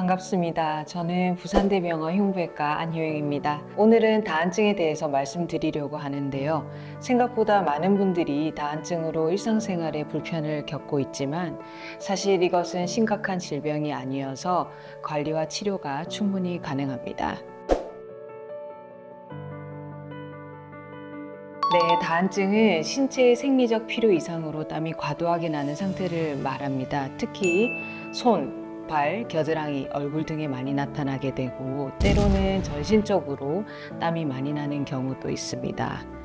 반갑습니다. 저는 부산대병원 흉부외과 안효영입니다. 오늘은 다한증에 대해서 말씀드리려고 하는데요. 생각보다 많은 분들이 다한증으로 일상생활에 불편을 겪고 있지만 사실 이것은 심각한 질병이 아니어서 관리와 치료가 충분히 가능합니다. 네, 다한증은 신체의 생리적 필요 이상으로 땀이 과도하게 나는 상태를 말합니다. 특히 손, 발, 겨드랑이, 얼굴 등에 많이 나타나게 되고 때로는 전신적으로 땀이 많이 나는 경우도 있습니다.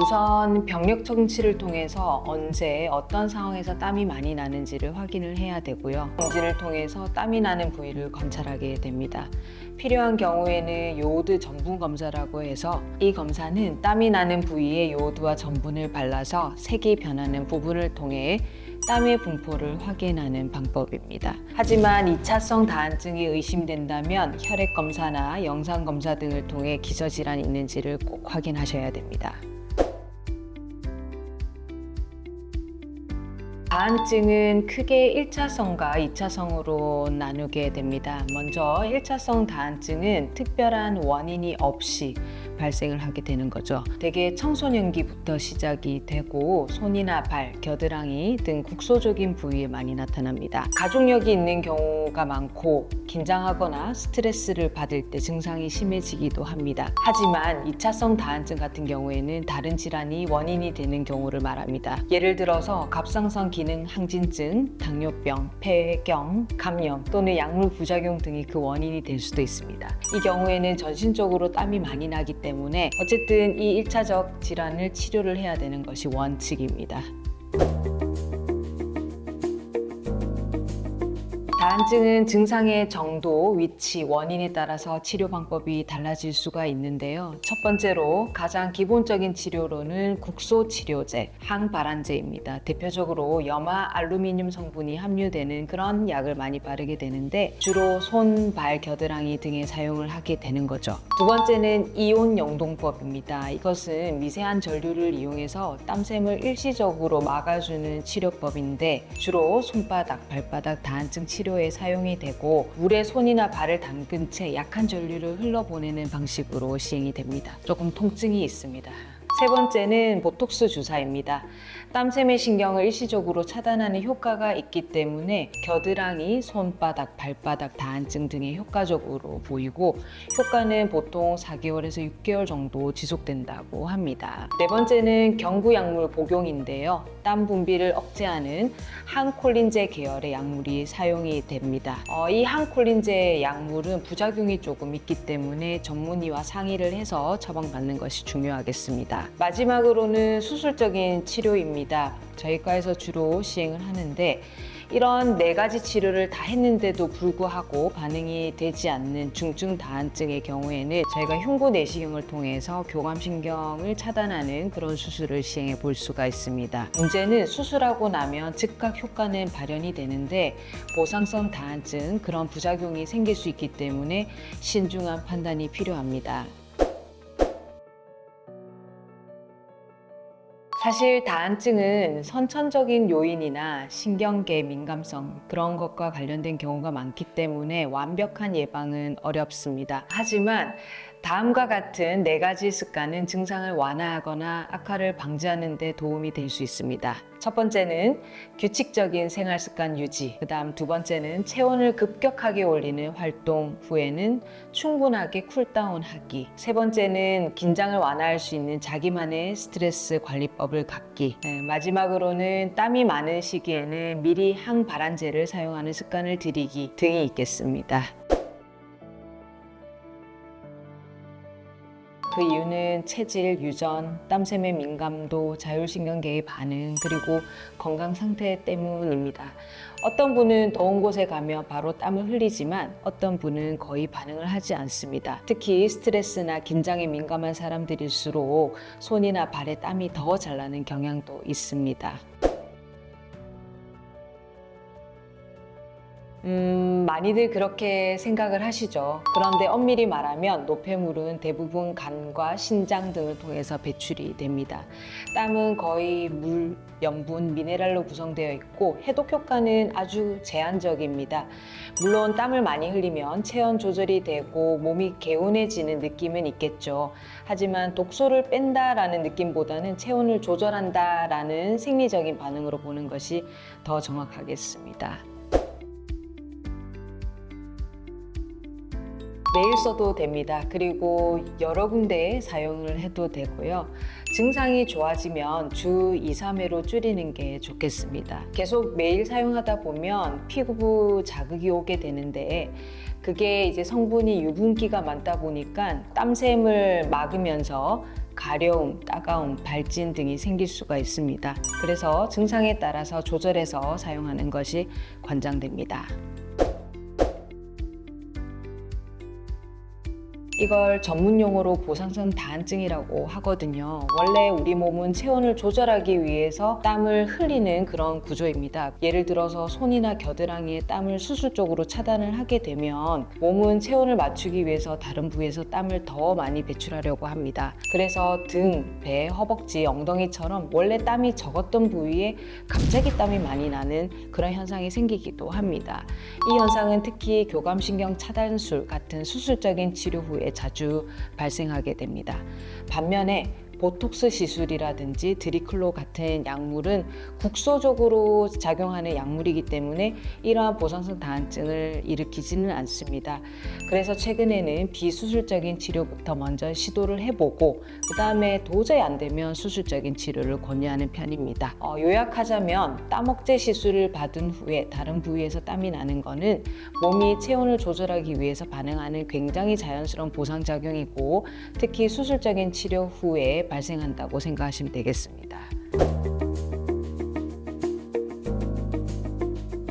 우선 병력 청취를 통해서 언제 어떤 상황에서 땀이 많이 나는지를 확인을 해야 되고요. 검진을 통해서 땀이 나는 부위를 관찰하게 됩니다. 필요한 경우에는 요오드 전분 검사라고 해서 이 검사는 땀이 나는 부위에 요오드와 전분을 발라서 색이 변하는 부분을 통해 땀의 분포를 확인하는 방법입니다. 하지만 2차성 다한증이 의심된다면 혈액 검사나 영상 검사 등을 통해 기저질환이 있는지를 꼭 확인하셔야 됩니다. 다한증은 크게 1차성과 2차성으로 나누게 됩니다. 먼저 1차성 다한증은 특별한 원인이 없이 발생을 하게 되는 거죠. 대개 청소년기부터 시작이 되고 손이나 발, 겨드랑이 등 국소적인 부위에 많이 나타납니다. 가족력이 있는 경우가 많고 긴장하거나 스트레스를 받을 때 증상이 심해지기도 합니다. 하지만 2차성 다한증 같은 경우에는 다른 질환이 원인이 되는 경우를 말합니다. 예를 들어서 갑상선 기능 항진증, 당뇨병, 폐경, 감염 또는 약물 부작용 등이 그 원인이 될 수도 있습니다. 이 경우에는 전신적으로 땀이 많이 나기 때문에 어쨌든 이 1차적 질환을 치료를 해야 되는 것이 원칙입니다. 다한증은 증상의 정도, 위치, 원인에 따라서 치료 방법이 달라질 수가 있는데요. 첫 번째로 가장 기본적인 치료로는 국소 치료제, 항발환제입니다. 대표적으로 염화 알루미늄 성분이 함유되는 그런 약을 많이 바르게 되는데 주로 손, 발, 겨드랑이 등에 사용을 하게 되는 거죠. 두 번째는 이온 영동법입니다. 이것은 미세한 전류를 이용해서 땀샘을 일시적으로 막아주는 치료법인데 주로 손바닥, 발바닥 다한증 치료에 사용이 되고 물에 손이나 발을 담근 채 약한 전류를 흘러보내는 방식으로 시행이 됩니다. 조금 통증이 있습니다. 세 번째는 보톡스 주사입니다. 땀샘의 신경을 일시적으로 차단하는 효과가 있기 때문에 겨드랑이, 손바닥, 발바닥 다한증 등에 효과적으로 보이고 효과는 보통 4개월에서 6개월 정도 지속된다고 합니다. 네 번째는 경구약물 복용인데요. 땀 분비를 억제하는 항콜린제 계열의 약물이 사용이 됩니다. 이 항콜린제 약물은 부작용이 조금 있기 때문에 전문의와 상의를 해서 처방받는 것이 중요하겠습니다. 마지막으로는 수술적인 치료입니다. 저희 과에서 주로 시행을 하는데 이런 4가지 치료를 다 했는데도 불구하고 반응이 되지 않는 중증 다한증의 경우에는 저희가 흉부 내시경을 통해서 교감신경을 차단하는 그런 수술을 시행해 볼 수가 있습니다. 문제는 수술하고 나면 즉각 효과는 발현이 되는데 보상성 다한증 그런 부작용이 생길 수 있기 때문에 신중한 판단이 필요합니다. 사실 다한증은 선천적인 요인이나 신경계 민감성 그런 것과 관련된 경우가 많기 때문에 완벽한 예방은 어렵습니다. 하지만 다음과 같은 4가지 습관은 증상을 완화하거나 악화를 방지하는 데 도움이 될 수 있습니다. 첫 번째는 규칙적인 생활 습관 유지, 그 다음 두 번째는 체온을 급격하게 올리는 활동 후에는 충분하게 쿨다운하기, 세 번째는 긴장을 완화할 수 있는 자기만의 스트레스 관리법을 갖기, 마지막으로는 땀이 많은 시기에는 미리 항발환제를 사용하는 습관을 들이기 등이 있겠습니다. 그 이유는 체질, 유전, 땀샘의 민감도, 자율신경계의 반응, 그리고 건강 상태 때문입니다. 어떤 분은 더운 곳에 가면 바로 땀을 흘리지만 어떤 분은 거의 반응을 하지 않습니다. 특히 스트레스나 긴장에 민감한 사람들일수록 손이나 발에 땀이 더 잘 나는 경향도 있습니다. 많이들 그렇게 생각을 하시죠. 그런데 엄밀히 말하면 노폐물은 대부분 간과 신장 등을 통해서 배출이 됩니다. 땀은 거의 물, 염분, 미네랄로 구성되어 있고 해독 효과는 아주 제한적입니다. 물론 땀을 많이 흘리면 체온 조절이 되고 몸이 개운해지는 느낌은 있겠죠. 하지만 독소를 뺀다라는 느낌보다는 체온을 조절한다라는 생리적인 반응으로 보는 것이 더 정확하겠습니다. 매일 써도 됩니다. 그리고 여러 군데에 사용을 해도 되고요. 증상이 좋아지면 주 2, 3회로 줄이는 게 좋겠습니다. 계속 매일 사용하다 보면 피부 자극이 오게 되는데 그게 이제 성분이 유분기가 많다 보니까 땀샘을 막으면서 가려움, 따가움, 발진 등이 생길 수가 있습니다. 그래서 증상에 따라서 조절해서 사용하는 것이 권장됩니다. 이걸 전문 용어로 보상성 다한증이라고 하거든요. 원래 우리 몸은 체온을 조절하기 위해서 땀을 흘리는 그런 구조입니다. 예를 들어서 손이나 겨드랑이에 땀을 수술적으로 차단을 하게 되면 몸은 체온을 맞추기 위해서 다른 부위에서 땀을 더 많이 배출하려고 합니다. 그래서 등, 배, 허벅지, 엉덩이처럼 원래 땀이 적었던 부위에 갑자기 땀이 많이 나는 그런 현상이 생기기도 합니다. 이 현상은 특히 교감신경 차단술 같은 수술적인 치료 후에 자주 발생하게 됩니다. 반면에 보톡스 시술이라든지 드리클로 같은 약물은 국소적으로 작용하는 약물이기 때문에 이러한 보상성 다한증을 일으키지는 않습니다. 그래서 최근에는 비수술적인 치료부터 먼저 시도를 해보고 그 다음에 도저히 안 되면 수술적인 치료를 권유하는 편입니다. 요약하자면 땀 억제 시술을 받은 후에 다른 부위에서 땀이 나는 거는 몸이 체온을 조절하기 위해서 반응하는 굉장히 자연스러운 보상작용이고 특히 수술적인 치료 후에 발생한다고 생각하시면 되겠습니다.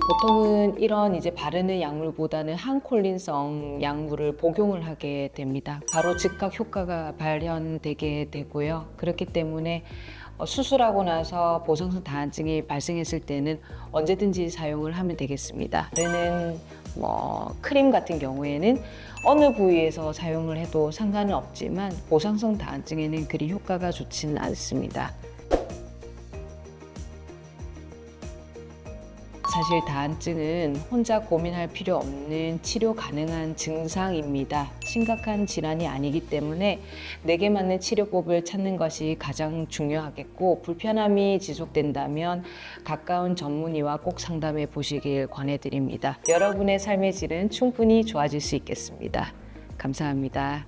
보통은 이런 이제 바르는 약물보다는 항콜린성 약물을 복용을 하게 됩니다. 바로 즉각 효과가 발현되게 되고요. 그렇기 때문에 수술하고 나서 보상성 다한증이 발생했을 때는 언제든지 사용을 하면 되겠습니다. 바르는 크림 같은 경우에는 어느 부위에서 사용을 해도 상관은 없지만 보상성 다한증에는 그리 효과가 좋지는 않습니다. 사실 다한증은 혼자 고민할 필요 없는 치료 가능한 증상입니다. 심각한 질환이 아니기 때문에 내게 맞는 치료법을 찾는 것이 가장 중요하겠고 불편함이 지속된다면 가까운 전문의와 꼭 상담해 보시길 권해드립니다. 여러분의 삶의 질은 충분히 좋아질 수 있겠습니다. 감사합니다.